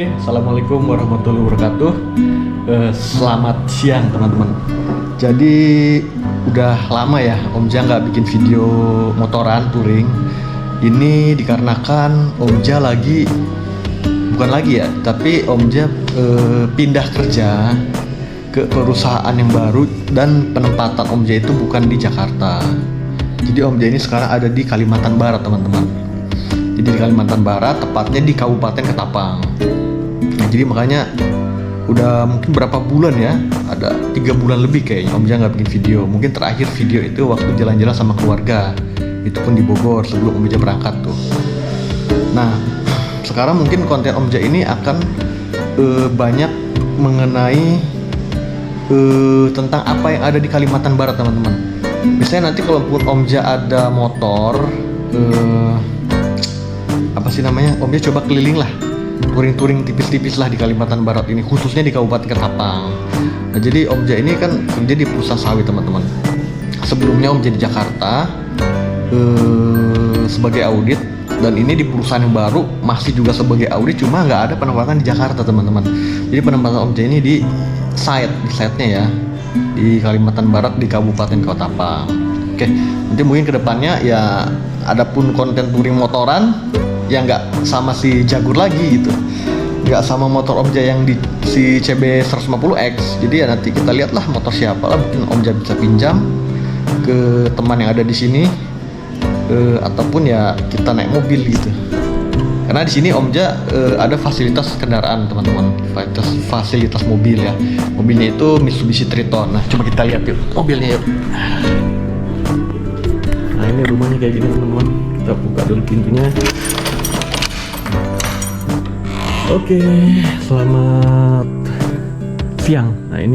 Assalamualaikum warahmatullahi wabarakatuh. Selamat siang teman-teman. Jadi udah lama ya Om Ja nggak bikin video motoran touring. Ini dikarenakan Om Ja tapi Om Ja pindah kerja ke perusahaan yang baru dan penempatan Om Ja itu bukan di Jakarta. Jadi Om Ja ini sekarang ada di Kalimantan Barat teman-teman. Jadi di Kalimantan Barat, tepatnya di Kabupaten Ketapang. Nah, jadi makanya udah mungkin berapa bulan ya, ada 3 bulan lebih kayaknya Om Ja nggak bikin video. Mungkin terakhir video itu waktu jalan-jalan sama keluarga, itu pun di Bogor sebelum Om Ja berangkat tuh. Nah sekarang mungkin konten Om Ja ini akan banyak mengenai tentang apa yang ada di Kalimantan Barat teman-teman. Misalnya nanti kalau Om Ja ada motor, Om Ja coba keliling lah, touring-touring tipis-tipis lah di Kalimantan Barat ini, khususnya di Kabupaten Ketapang. Nah jadi Om Ja ini kan kerja di perusahaan sawit teman-teman. Sebelumnya Om Ja di Jakarta sebagai audit, dan ini di perusahaan yang baru masih juga sebagai audit, cuma nggak ada penempatan di Jakarta teman-teman. Jadi penempatan Om Ja ini di site-nya ya, di Kalimantan Barat di Kabupaten Ketapang. Oke, nanti mungkin kedepannya ya adapun konten touring motoran yang nggak sama si Jagur lagi gitu, nggak sama motor Om Ja yang di si CB 150X. Jadi ya nanti kita lihatlah motor siapa lah, mungkin Om Ja bisa pinjam ke teman yang ada di sini, ataupun ya kita naik mobil gitu. Karena di sini Om Ja ada fasilitas kendaraan teman-teman, fasilitas mobil ya. Mobilnya itu Mitsubishi Triton. Nah coba kita lihat yuk mobilnya yuk. Nah ini rumahnya kayak gini teman-teman. Kita buka dulu pintunya. Oke, selamat siang. Nah ini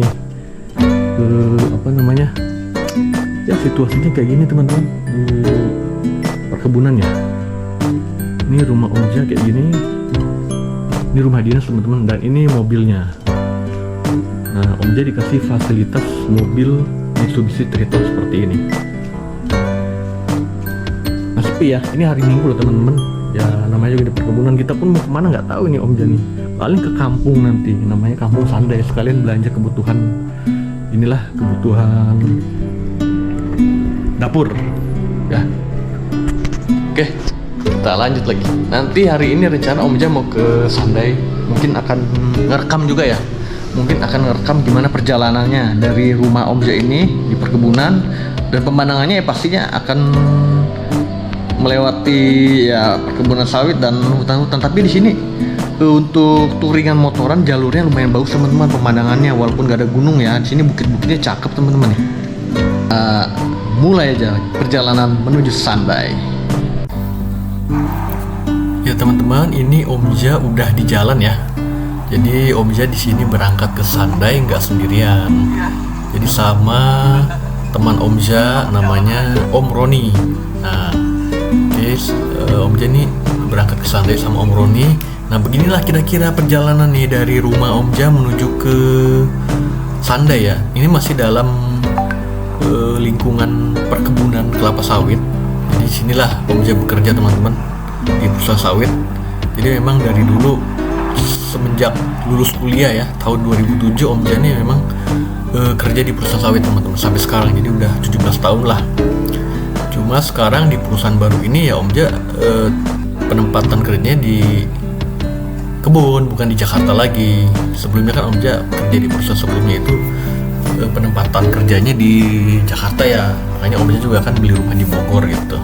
ya situasinya kayak gini teman-teman, di perkebunan ya. Ini rumah Om Ja kayak gini. Ini rumah dinas teman-teman, dan ini mobilnya. Nah Om Ja dikasih fasilitas mobil Mitsubishi Triton seperti ini. Nah sepi ya, ini hari Minggu loh teman-teman. Ya namanya juga di perkebunan, kita pun mau kemana nggak tahu ini Om Ja nih. Paling ke kampung nanti, namanya Kampung Sandai, sekalian belanja kebutuhan dapur ya. Oke, kita lanjut lagi. Nanti hari ini rencana Om Ja mau ke Sandai, mungkin akan ngerekam juga ya. Mungkin akan ngerekam gimana perjalanannya dari rumah Om Ja ini di perkebunan, dan pemandangannya ya pastinya akan melewati ya perkebunan sawit dan hutan-hutan. Tapi di sini untuk touringan motoran jalurnya lumayan bagus teman-teman, pemandangannya walaupun gak ada gunung ya. Di sini bukit-bukitnya cakep teman-teman nih. Mulai aja perjalanan menuju Sandai. Ya teman-teman, ini Om Ja udah di jalan ya. Jadi Om Ja di sini berangkat ke Sandai nggak sendirian. Jadi sama teman Om Ja namanya Om Roni. Nah Om Ja nih berangkat ke Sandai sama Om Roni. Nah beginilah kira-kira perjalanan nih dari rumah Om Ja menuju ke Sandai ya. Ini masih dalam lingkungan perkebunan kelapa sawit. Jadi sinilah Om Ja bekerja teman-teman, di perusahaan sawit. Jadi memang dari dulu, semenjak lulus kuliah ya tahun 2007, Om Ja nih memang kerja di perusahaan sawit teman-teman sampai sekarang. Jadi udah 17 tahun lah. Cuma sekarang di perusahaan baru ini ya Om Ja penempatan kerjanya di kebun, bukan di Jakarta lagi. Sebelumnya kan Om Ja kerja di perusahaan sebelumnya itu penempatan kerjanya di Jakarta ya. Makanya Om Ja juga kan beli rumah di Bogor gitu.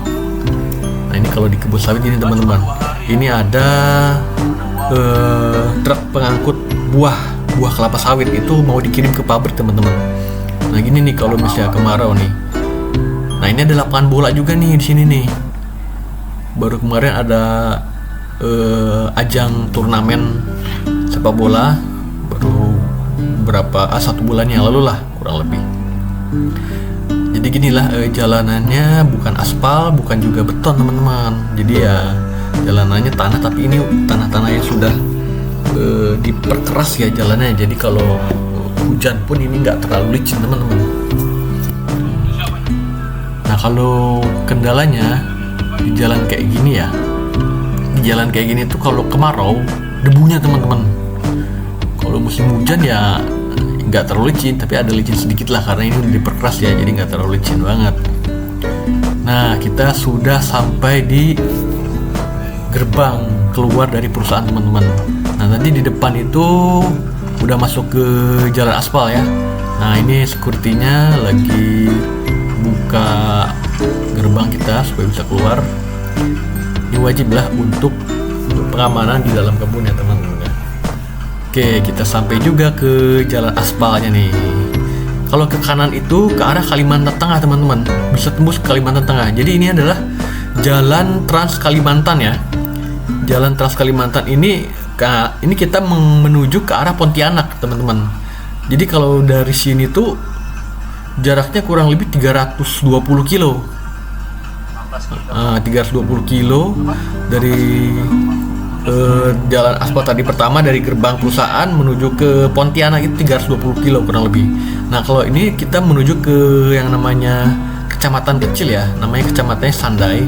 Nah ini kalau di kebun sawit ini teman-teman, ini ada truk pengangkut buah kelapa sawit, itu mau dikirim ke pabrik teman-teman. Nah gini nih kalau misalnya kemarau nih. Nah ini ada lapangan bola juga nih di sini nih. Baru kemarin ada ajang turnamen sepak bola, baru satu bulan yang lalu lah kurang lebih. Jadi ginilah jalanannya bukan aspal, bukan juga beton teman-teman. Jadi ya jalanannya tanah, tapi ini tanah-tanah yang sudah diperkeras ya jalannya. Jadi kalau hujan pun ini nggak terlalu licin teman-teman. Nah kalau kendalanya di jalan kayak gini ya, di jalan kayak gini tuh kalau kemarau debunya teman-teman. Kalau musim hujan ya nggak terlalu licin, tapi ada licin sedikit lah karena ini udah diperkeras ya, jadi nggak terlalu licin banget. Nah, kita sudah sampai di gerbang keluar dari perusahaan teman-teman. Nah, nanti di depan itu udah masuk ke jalan aspal ya. Nah, ini security-nya lagi buka gerbang kita supaya bisa keluar. Ini wajib lah untuk pengamanan di dalam kebun ya teman-teman ya. Oke, kita sampai juga ke jalan aspalnya nih. Kalau ke kanan itu ke arah Kalimantan Tengah teman-teman, bisa tembus ke Kalimantan Tengah. Jadi ini adalah jalan Trans Kalimantan ya. Jalan Trans Kalimantan ini kita menuju ke arah Pontianak teman-teman. Jadi kalau dari sini tuh jaraknya kurang lebih 320 kilo. 320 kilo dari jalan aspal tadi pertama, dari gerbang perusahaan menuju ke Pontianak itu 320 kilo kurang lebih. Nah, kalau ini kita menuju ke yang namanya kecamatan kecil ya, namanya kecamatannya Sandai.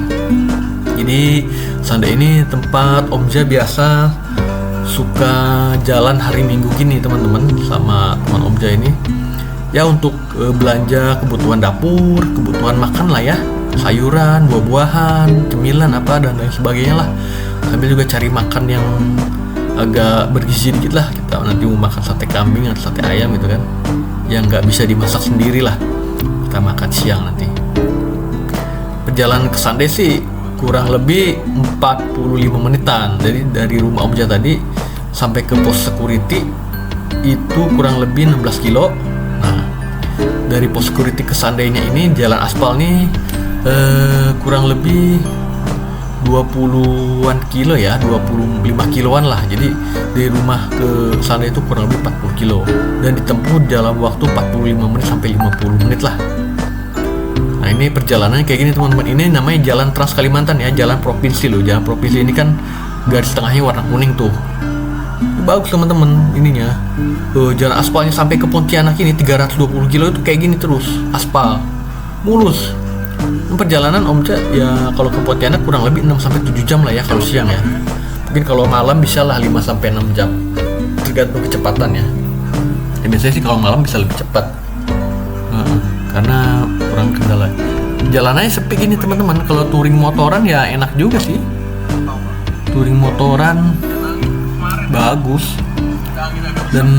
Jadi Sandai ini tempat Omja biasa suka jalan hari Minggu gini teman-teman, sama teman Omja ini ya, untuk belanja kebutuhan dapur, kebutuhan makan lah ya, sayuran, buah-buahan, cemilan apa dan lain sebagainya lah. Sambil juga cari makan yang agak bergizi dikit lah. Kita nanti mau makan sate kambing atau sate ayam gitu kan, yang nggak bisa dimasak sendiri lah, kita makan siang nanti. Perjalanan ke Sandai sih kurang lebih 45 menitan. Jadi dari rumah Omja tadi sampai ke pos security itu kurang lebih 16 kilo. Nah, dari pos security ke Sandainya ini jalan aspal nih kurang lebih 20-an kilo ya, 25 kiloan lah. Jadi dari rumah ke sana itu kurang lebih 40 kilo dan ditempuh dalam waktu 45 menit sampai 50 menit lah. Nah, ini perjalanannya kayak gini teman-teman. Ini namanya jalan Trans Kalimantan ya, jalan provinsi loh. Jalan provinsi ini kan garis tengahnya warna kuning tuh. Ini bagus teman-teman ininya. Jalan aspalnya sampai ke Pontianak ini 320 kilo itu kayak gini terus, aspal mulus. Perjalanan Omja ya kalau ke Pontianak kurang lebih 6-7 jam lah ya kalau siang ya. Mungkin kalau malam bisa lah 5-6 jam, tergantung kecepatan ya. Biasanya sih kalau malam bisa lebih cepat karena kurang kendala. Jalanannya sepi gini teman-teman. Kalau touring motoran ya enak juga sih. Touring motoran bagus dan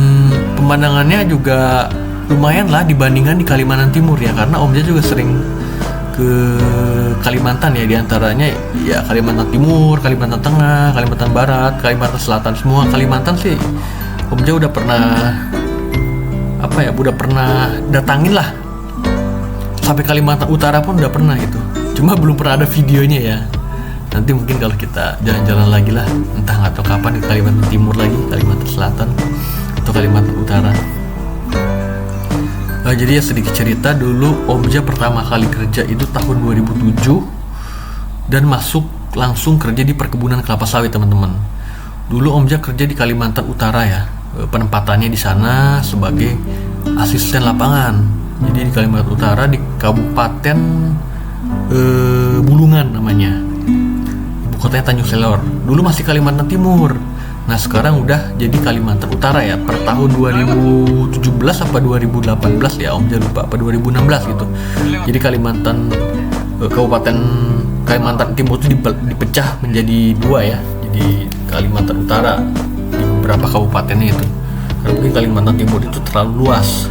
pemandangannya juga lumayan lah dibandingkan di Kalimantan Timur ya, karena Omja juga sering ke Kalimantan ya, diantaranya ya Kalimantan Timur, Kalimantan Tengah, Kalimantan Barat, Kalimantan Selatan. Semua Kalimantan sih Omja udah pernah udah pernah datangin lah. Sampai Kalimantan Utara pun udah pernah gitu, cuma belum pernah ada videonya ya. Nanti mungkin kalau kita jalan-jalan lagi lah, entah nggak tahu kapan di Kalimantan Timur lagi, Kalimantan Selatan atau Kalimantan Utara. Nah, jadi ya sedikit cerita, dulu Omja pertama kali kerja itu tahun 2007 dan masuk langsung kerja di perkebunan kelapa sawit teman-teman. Dulu Omja kerja di Kalimantan Utara ya, penempatannya di sana sebagai asisten lapangan. Jadi di Kalimantan Utara di Kabupaten Bulungan namanya, ibu kotanya Tanjung Selor. Dulu masih Kalimantan Timur. Nah, sekarang udah jadi Kalimantan Utara ya, per tahun 2017 apa 2018 ya, Omja lupa, apa 2016 gitu. Jadi Kabupaten Kalimantan Timur itu dipecah menjadi dua ya. Jadi Kalimantan Utara di beberapa kabupatennya itu. Karena mungkin Kalimantan Timur itu terlalu luas.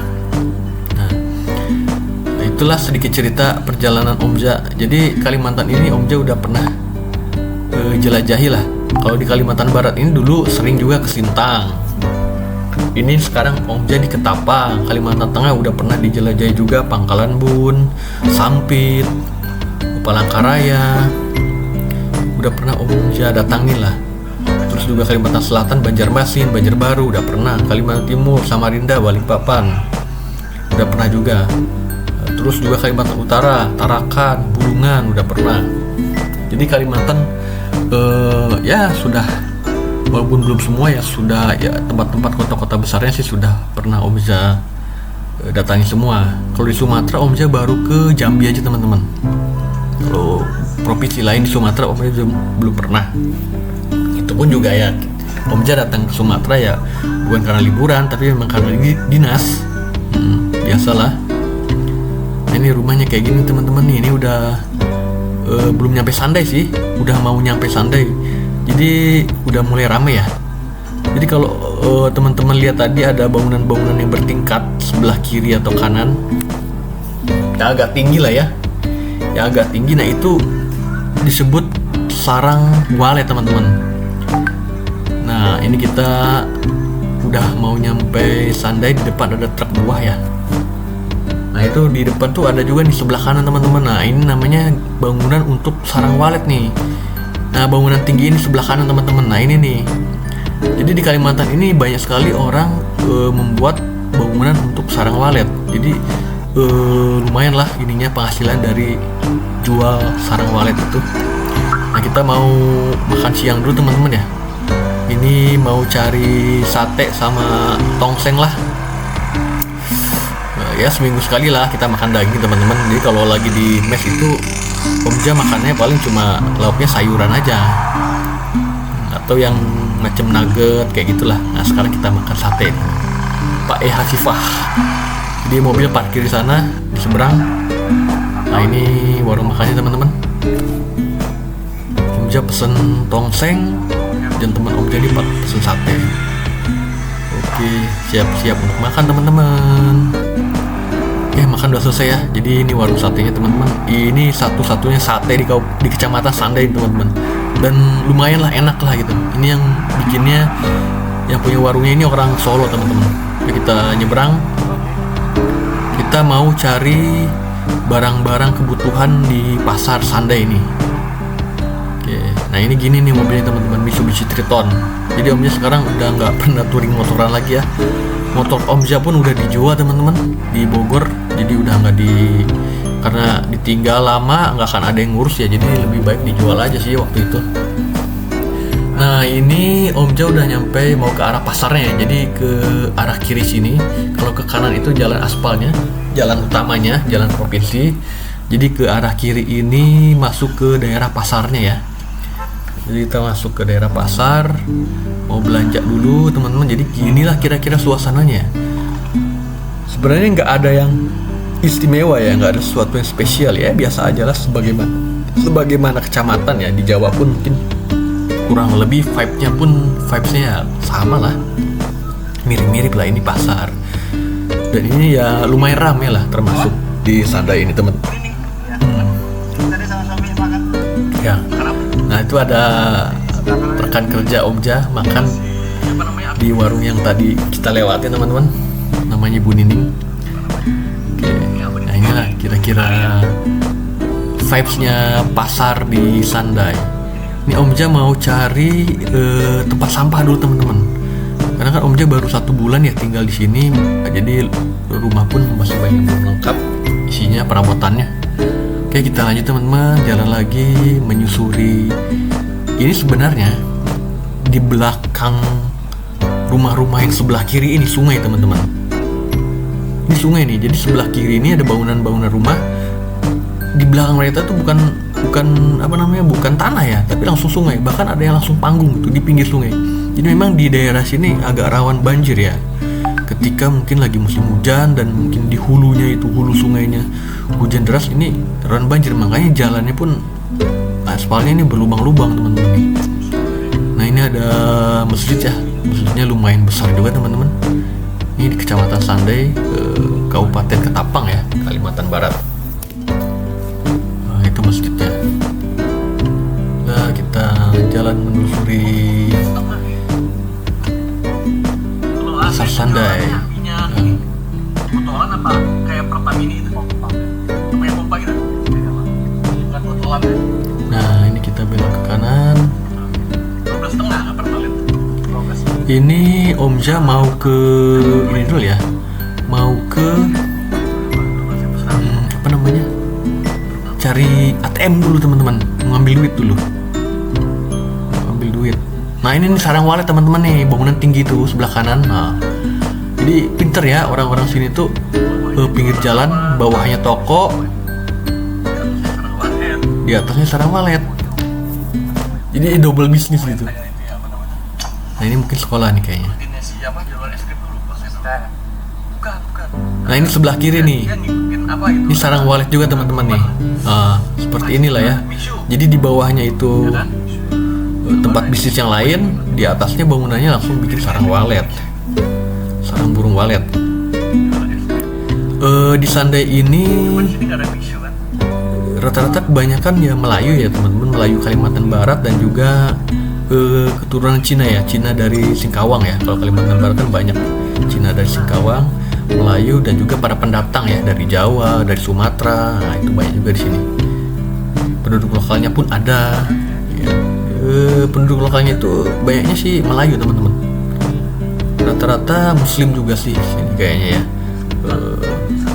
Nah, itulah sedikit cerita perjalanan Omja. Jadi Kalimantan ini Omja udah pernah jelajahi lah. Kalau di Kalimantan Barat ini dulu sering juga ke Sintang. Ini sekarang Omja di Ketapang. Kalimantan Tengah udah pernah dijelajahi juga, Pangkalan Bun, Sampit, Palangkaraya. Udah pernah Omja datangin lah. Terus juga Kalimantan Selatan, Banjarmasin, Banjarbaru udah pernah. Kalimantan Timur, Samarinda, Balikpapan udah pernah juga. Terus juga Kalimantan Utara, Tarakan, Bulungan udah pernah. Jadi Kalimantan ya sudah, walaupun belum semua ya, sudah ya tempat-tempat kota-kota besarnya sih sudah pernah Omja datangi semua. Kalau di Sumatera Omja baru ke Jambi aja teman-teman. Kalau provinsi lain di Sumatera Omja belum pernah. Itu pun juga ya Omja datang ke Sumatera ya bukan karena liburan, tapi memang karena dinas. Biasalah. Nah, ini rumahnya kayak gini teman-teman nih. Ini udah belum nyampe Sandai sih, udah mau nyampe Sandai. Jadi udah mulai rame ya. Jadi kalau teman-teman lihat tadi ada bangunan-bangunan yang bertingkat sebelah kiri atau kanan, ya agak tinggi lah ya. Ya agak tinggi. Nah itu disebut sarang walet teman-teman. Nah ini kita udah mau nyampe Sandai. Di depan ada truk buah ya. Nah itu di depan tuh ada juga nih sebelah kanan teman-teman. Nah ini namanya bangunan untuk sarang walet nih. Nah bangunan tinggi ini sebelah kanan teman-teman. Nah ini nih. Jadi di Kalimantan ini banyak sekali orang membuat bangunan untuk sarang walet. Jadi lumayan lah ininya penghasilan dari jual sarang walet itu. Nah kita mau makan siang dulu teman-teman ya. Ini mau cari sate sama tongseng lah. Ya seminggu sekali lah kita makan daging teman-teman. Jadi kalau lagi di mes itu Omja makannya paling cuma lauknya sayuran aja, atau yang macam nugget kayak gitulah. Nah sekarang kita makan sate Pak Hasifah. Jadi mobil parkir di sana di seberang. Nah ini warung makannya teman-teman. Omja pesen tongseng dan teman Omja ini pesen sate. Oke, siap-siap untuk makan teman-teman. Makan udah selesai ya. Jadi ini warung satenya teman-teman. Ini satu-satunya sate di kecamatan Sandai teman-teman. Dan lumayan lah, enak lah gitu. Ini yang bikinnya, yang punya warungnya ini orang Solo teman-teman. Kita nyebrang. Kita mau cari barang-barang kebutuhan di pasar Sandai ini. Oke, nah ini gini nih mobilnya teman-teman, Mitsubishi Triton. Jadi Omja sekarang udah nggak pernah touring motoran lagi ya. Motor Omja pun udah dijual teman-teman di Bogor. Jadi udah nggak karena ditinggal lama nggak akan ada yang ngurus ya. Jadi lebih baik dijual aja sih waktu itu. Nah ini Omja udah nyampe mau ke arah pasarnya ya. Jadi ke arah kiri sini. Kalau ke kanan itu jalan aspalnya, jalan utamanya, jalan provinsi. Jadi ke arah kiri ini masuk ke daerah pasarnya ya. Jadi kita masuk ke daerah pasar, mau belanja dulu teman-teman. Jadi inilah kira-kira suasananya. Sebenarnya nggak ada yang istimewa ya, nggak ada sesuatu yang spesial ya, biasa aja lah sebagaimana kecamatan ya. Di Jawa pun mungkin kurang lebih vibesnya ya sama lah, mirip-mirip lah. Ini pasar dan ini ya lumayan ramai lah, termasuk di Sandai ini teman. Ya, nah itu ada rekan kerja Omja makan di warung yang tadi kita lewatin teman-teman, namanya Bu Nining. Oke, nah inilah kira-kira vibesnya pasar di Sandai. Ini Omja mau cari tempat sampah dulu teman-teman, karena kan Omja baru 1 bulan ya tinggal di sini. Jadi rumah pun masih banyak belum lengkap isinya, perabotannya. Oke, kita lanjut teman-teman, jalan lagi menyusuri. Ini sebenarnya di belakang rumah-rumah yang sebelah kiri ini sungai teman-teman. Ini sungai nih, jadi sebelah kiri ini ada bangunan-bangunan rumah. Di belakang mereka tuh bukan tanah ya, tapi langsung sungai. Bahkan ada yang langsung panggung gitu di pinggir sungai. Jadi memang di daerah sini agak rawan banjir ya. Ketika mungkin lagi musim hujan dan mungkin di hulunya itu, hulu sungainya hujan deras, ini rawan banjir. Makanya jalannya pun aspalnya ini berlubang-lubang teman-teman. Nah ini ada masjid ya, masjidnya lumayan besar juga teman-teman. Ini di Kecamatan Sandai, Kabupaten Ketapang ya, Kalimantan Barat. Nah itu masjidnya. Nah kita jalan menelusuri pasar Sandai. Botolan apa kayak Pertamini itu? Kayak pompa gitu. Bukan botolan ya. Nah, ini kita belok ke kanan. 12,5 per palet. Ini Omja mau ke ini dulu ya. Mau ke apa namanya? Cari ATM dulu teman-teman. Mengambil duit dulu. Ambil duit. Nah, ini nih sarang walet teman-teman nih, bangunan tinggi tuh sebelah kanan. Nah, jadi pinter ya orang-orang sini tuh, pinggir jalan, bawahnya toko, di atasnya sarang walet. Jadi double bisnis gitu. Nah ini mungkin sekolah nih kayaknya. Ngikutinnya siapa jualan es krim dulu pas saya. Bukan. Nah ini sebelah kiri nih. Dia ngikutin apa itu? Ini sarang walet juga teman-teman nih. Seperti inilah ya. Jadi di bawahnya itu Ya kan? tempat bisnis yang lain, di atasnya bangunannya langsung bikin sarang walet, sarang burung walet. Di Sandai ini Di sini nggak ada bisu kan? rata-rata kebanyakan ya Melayu ya teman-teman, Melayu Kalimantan Barat dan juga keturunan Cina ya, Cina dari Singkawang ya. Kalau Kalimantan Barat kan banyak Cina dari Singkawang, Melayu dan juga para pendatang ya dari Jawa, dari Sumatera. Nah, itu banyak juga di sini. Penduduk lokalnya pun ada. Ya. Penduduk lokalnya itu banyaknya sih Melayu teman-teman. Rata-rata Muslim juga sih sini kayaknya ya,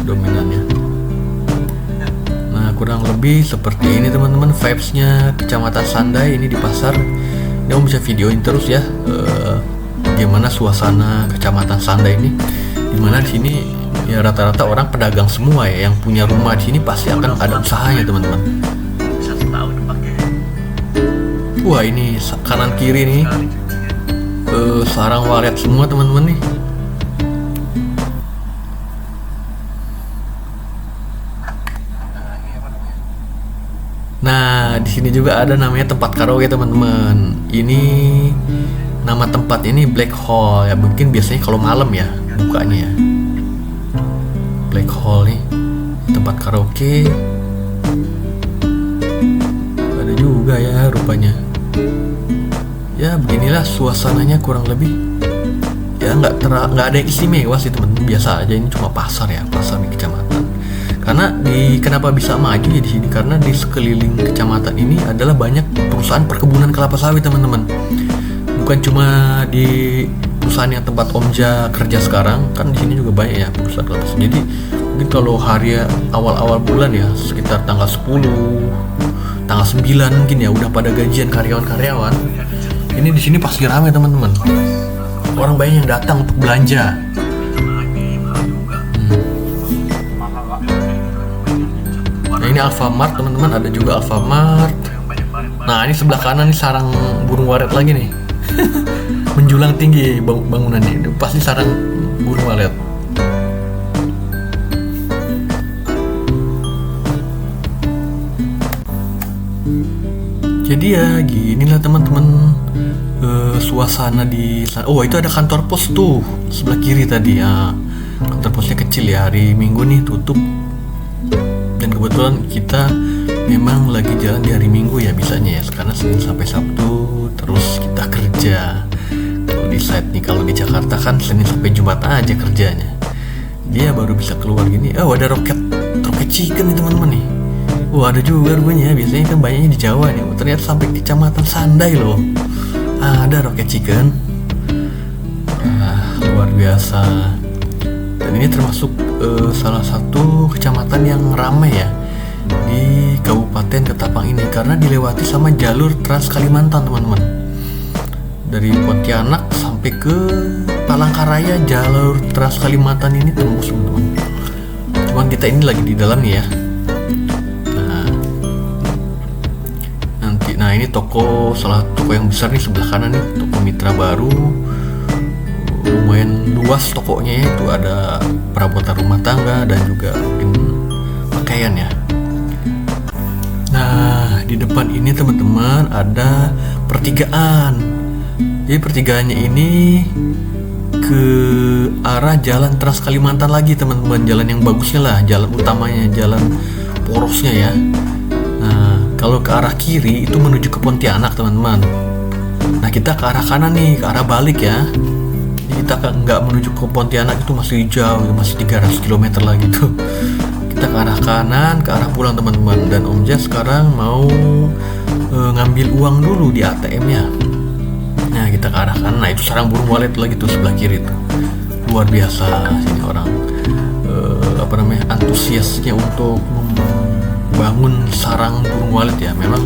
dominannya. Nah kurang lebih seperti ini teman-teman vibes-nya Kecamatan Sandai ini di pasar. Ini Om bisa videoin terus ya, bagaimana suasana Kecamatan Sandai ini. Dimana di sini ya rata-rata orang pedagang semua ya, yang punya rumah di sini pasti akan ada usahanya teman-teman. Bisa setahun dipakai. Wah ini kanan kiri nih sarang walet semua teman-teman nih. Nah di sini juga ada namanya tempat karaoke teman-teman. Ini nama tempat ini Black Hole ya, mungkin biasanya kalau malam ya bukanya ya. Black Hole nih tempat karaoke. Ada juga ya rupanya. Ya beginilah suasananya kurang lebih. Ya nggak ada yang istimewa sih teman-teman, biasa aja. Ini cuma pasar ya, pasar di kecamatan. Karena kenapa bisa maju ya di sini, karena di sekeliling kecamatan ini adalah banyak perusahaan perkebunan kelapa sawit teman-teman. Bukan cuma di perusahaan yang tempat Omja kerja sekarang, kan di sini juga banyak ya perusahaan kelapa sawit. Jadi mungkin kalau hari awal-awal bulan ya sekitar tanggal 10, tanggal 9 mungkin ya udah pada gajian karyawan-karyawan. Ini di sini pasti ramai teman-teman. Orang banyak yang datang untuk belanja. Nah ini Alfamart teman-teman, ada juga Alfamart. Nah ini sebelah kanan nih sarang burung walet lagi nih. Menjulang tinggi bangunannya. Ini pasti sarang burung walet. Jadi ya ginilah teman-teman suasana di sana. Oh itu ada kantor pos tuh sebelah kiri tadi ya. Kantor posnya kecil ya, hari Minggu nih tutup. Dan kebetulan kita memang lagi jalan di hari Minggu ya bisanya ya, karena Senin sampai Sabtu terus kita kerja. Kalau di site nih, kalau di Jakarta kan Senin sampai Jumat aja kerjanya. Dia baru bisa keluar gini. Oh ada roket chicken nih teman-teman nih. Ada juga rupanya, biasanya kan banyaknya di Jawa nih. Ternyata sampai Kecamatan Sandai loh ada roket chicken. Luar biasa. Dan ini termasuk salah satu kecamatan yang ramai ya di Kabupaten Ketapang ini, karena dilewati sama jalur Trans Kalimantan teman-teman. Dari Pontianak sampai ke Palangkaraya, jalur Trans Kalimantan ini tembus teman-teman. Cuman kita ini lagi di dalam nih ya. Nah ini salah toko yang besar nih sebelah kanan nih, toko Mitra Baru. Lumayan luas tokonya ya, itu ada perabotan rumah tangga dan juga mungkin pakaian ya. Nah di depan ini teman-teman ada pertigaan. Jadi pertigaannya ini ke arah jalan Trans Kalimantan lagi teman-teman, jalan yang bagusnya lah, jalan utamanya, jalan porosnya ya. Nah kalau ke arah kiri itu menuju ke Pontianak teman-teman. Nah kita ke arah kanan nih, ke arah balik ya. Kita nggak menuju ke Pontianak, itu masih jauh, masih 300 km lagi tuh. Kita ke arah kanan, ke arah pulang teman-teman. Dan Om Jas sekarang mau ngambil uang dulu di ATM-nya. Nah kita ke arah kanan. Nah itu sarang burung walet lagi tuh sebelah kiri tuh. Luar biasa sini orang antusiasnya untuk bangun sarang burung walet ya. Memang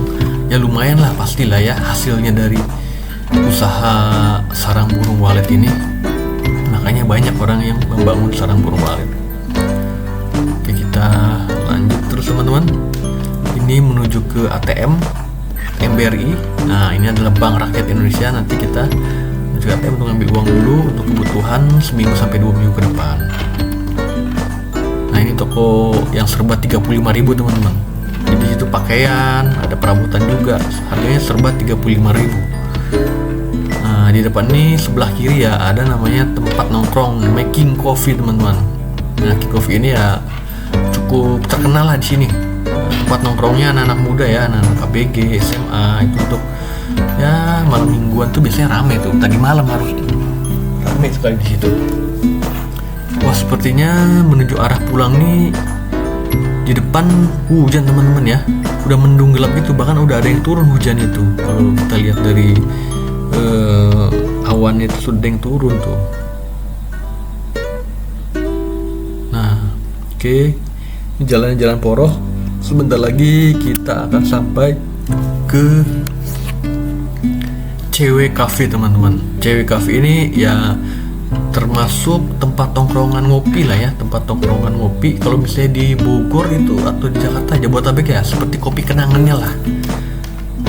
ya lumayan lah pastilah ya hasilnya dari usaha sarang burung walet ini. Makanya banyak orang yang membangun sarang burung walet. Oke kita lanjut terus teman-teman. Ini menuju ke ATM MBRI. Nah ini adalah Bank Rakyat Indonesia. Nanti kita menuju menuju ATM untuk ngambil uang dulu untuk kebutuhan seminggu sampai 2 minggu ke depan. Nah ini toko yang serba 35.000 teman-teman. Jadi itu pakaian, ada perabotan juga, harganya serba 35.000. Nah di depan nih sebelah kiri ya ada namanya tempat nongkrong Making Coffee teman-teman. Nah Making Coffee ini ya cukup terkenal lah di sini. Tempat nongkrongnya anak-anak muda ya, anak-anak KBG, SMA itu untuk ya malam mingguan tuh biasanya rame tuh. Tadi malam harus rame sekali di situ. Wah sepertinya menuju arah pulang nih di depan hujan teman-teman ya. Udah mendung gelap gitu, bahkan udah ada yang turun hujan itu. Kalau kita lihat dari awannya itu sudah yang turun tuh. Nah, oke. Ini jalan-jalan poroh. Sebentar lagi kita akan sampai ke CW Cafe teman-teman. CW Cafe ini ya termasuk tempat tongkrongan ngopi lah ya, tempat tongkrongan ngopi. Kalau misalnya di Bogor itu atau di Jakarta, Jabodetabek ya, seperti kopi kenangannya lah.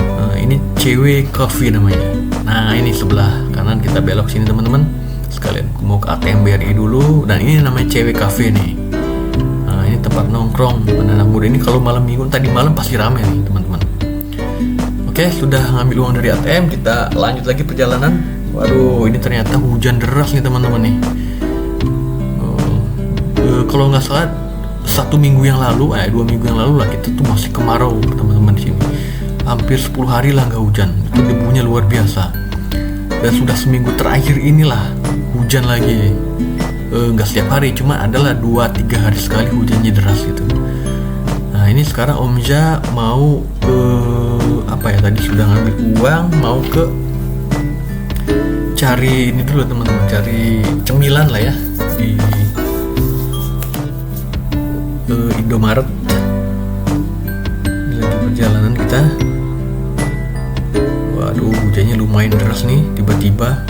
Nah, ini CW Cafe namanya. Nah ini sebelah kanan kita belok sini teman-teman. Sekalian mau ke ATM BRI dulu. Dan ini namanya CW Cafe nih. Nah ini tempat nongkrong anak muda ini kalau malam minggu, tadi malam pasti rame nih teman-teman. Oke, sudah ngambil uang dari ATM, kita lanjut lagi perjalanan. Waduh, ini ternyata hujan deras nih teman-teman nih. Kalau nggak salah 1 minggu yang lalu, 2 minggu yang lalu lah kita tuh masih kemarau teman-teman di sini. Hampir 10 hari lah nggak hujan. Itu debunya luar biasa. Dan sudah seminggu terakhir inilah hujan lagi. Nggak setiap hari, cuma adalah 2-3 hari sekali hujannya deras gitu. Nah ini sekarang Om Ja mau tadi sudah ngambil uang, mau ke cari ini dulu teman-teman, cari cemilan lah ya di Indomaret. Ini lagi perjalanan kita. Waduh, hujannya lumayan deras nih tiba-tiba.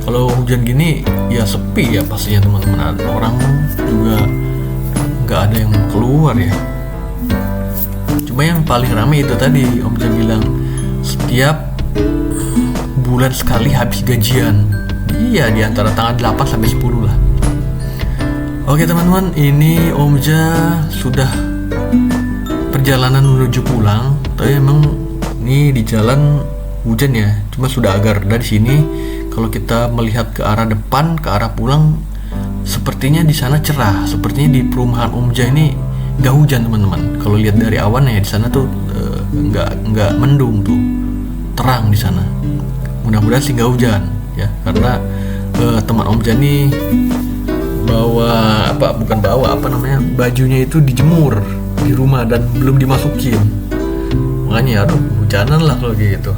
Kalau hujan gini ya sepi ya pastinya teman-teman. Orang juga nggak ada yang keluar ya. Cuma yang paling ramai itu tadi Om Ja bilang setiap bulan sekali habis gajian. Iya, di antara tanggal 8 sampai 10 lah. Oke teman-teman, ini Om Ja sudah perjalanan menuju pulang. Tapi emang ini di jalan hujan ya. Cuma sudah agak reda di sini. Kalau kita melihat ke arah depan, ke arah pulang, sepertinya di sana cerah. Sepertinya di perumahan Om Ja ini nggak hujan teman-teman. Kalau lihat dari awannya ya di sana tuh nggak mendung tuh, terang di sana. Mudah-mudahan sih nggak hujan ya, karena teman Om Ja nih bajunya itu dijemur di rumah dan belum dimasukin. Makanya aduh hujanan lah kalau gitu.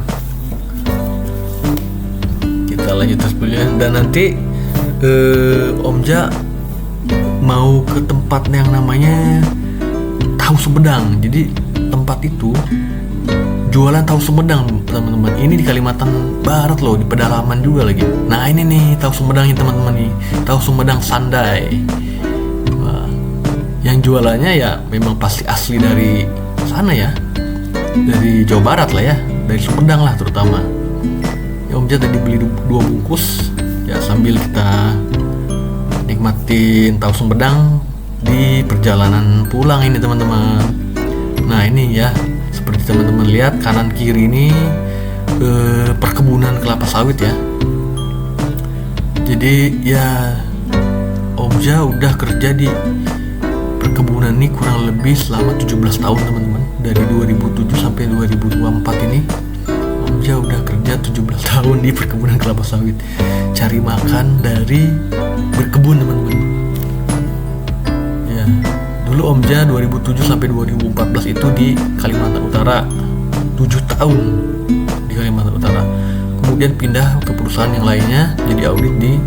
Kita lanjut terus pilihan dan nanti Om Ja mau ke tempat yang namanya Tahu Sumedang. Jadi tempat itu jualan tahu Sumedang teman-teman. Ini di Kalimantan Barat loh, di pedalaman juga lagi. Nah ini nih tahu Sumedangnya teman-teman nih, tahu Sumedang Sandai. Wah, yang jualannya ya memang pasti asli dari sana ya, dari Jawa Barat lah ya, dari Sumedang lah terutama. Ya Om Ja tadi beli 2 bungkus ya sambil kita nikmatin tahu Sumedang di perjalanan pulang ini teman-teman. Nah ini ya, seperti teman-teman lihat kanan kiri ini perkebunan kelapa sawit ya. Jadi ya Om Ja udah kerja di perkebunan ini kurang lebih selama 17 tahun teman-teman. Dari 2007 sampai 2024 ini Om Ja udah kerja 17 tahun di perkebunan kelapa sawit. Cari makan dari berkebun teman-teman. Ya, dulu Om Ja 2007 sampai 2014 itu di Kalimantan Utara, 7 tahun di Kalimantan Utara. Kemudian pindah ke perusahaan yang lainnya jadi audit di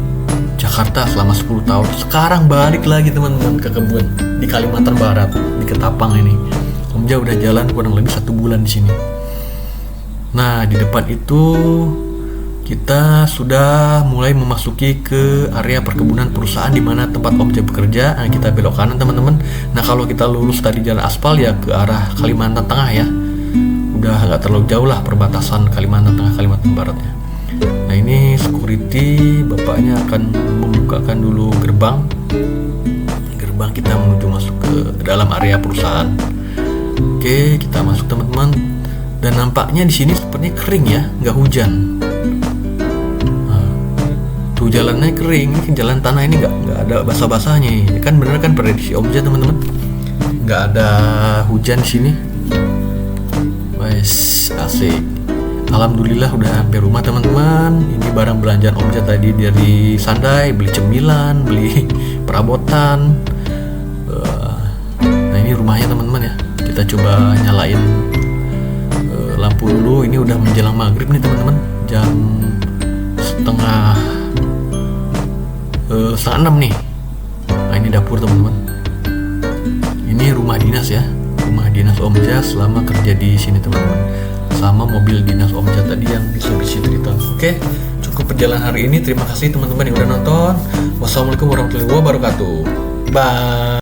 Jakarta selama 10 tahun. Sekarang balik lagi teman-teman ke kebun di Kalimantan Barat, di Ketapang ini. Om Ja udah jalan kurang lebih 1 bulan di sini. Nah, di depan itu kita sudah mulai memasuki ke area perkebunan perusahaan di mana tempat Om Ja bekerja. Nah, kita belok kanan teman-teman. Nah, kalau kita lurus tadi jalan aspal ya ke arah Kalimantan Tengah ya. udah nggak terlalu jauh lah perbatasan Kalimantan Tengah Kalimantan Barat ya. Nah ini security, bapaknya akan membukakan dulu gerbang kita menuju masuk ke dalam area perusahaan. Oke, kita masuk teman-teman. Dan nampaknya di sini sepertinya kering ya, nggak hujan. Nah, tuh jalannya kering, ini jalan tanah ini nggak ada basah-basahnya. Kan bener kan prediksi Omja teman-teman, nggak ada hujan di sini. Wes, asik. Alhamdulillah udah sampai rumah teman-teman. Ini barang belanjaan Omja tadi dari Sandai, beli cemilan, beli perabotan. Nah ini rumahnya teman-teman ya. Kita coba nyalain lampu dulu. Ini udah menjelang maghrib nih teman-teman, jam setengah 6 nih. Nah ini dapur teman-teman. Ini rumah dinas ya, rumah dinas Omja selama kerja di sini teman-teman, sama mobil dinas Omja tadi yang Mitsubishi Triton. Oke, cukup perjalanan hari ini. Terima kasih teman-teman yang udah nonton. Wassalamualaikum warahmatullahi wabarakatuh. Bye.